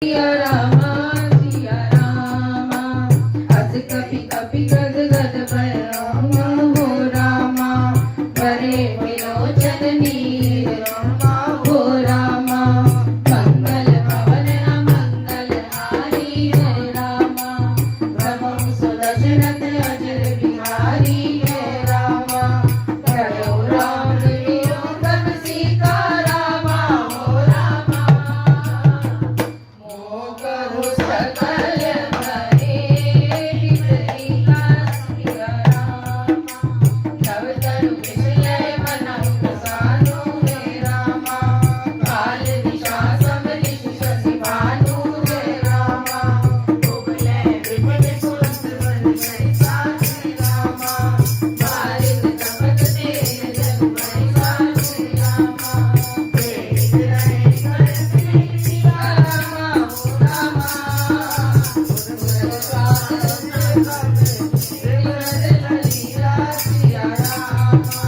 सिया रामा अज कपि कपि गद गद भयामा हो रामा परे विलोचन नीर रामा हो रामा मंगल भवन मंगल हारी है रामा ब्रह्म सुदशरथ अजर बिहारी है रामा करो राम वियोगम सीता रामा हो रामा मोह सकल भरे हितैका सिया रामा तव तनु विषय मनहु प्रसादो हे रामा काल दिशा समरिष शशि भानु हे रामा उबले विपद सुस्त बन जैसा हे रामा भारत तपत तेज जग बैसा हे रामा प्रेरित रहे कर सिया रामा हो रामा सिया रामा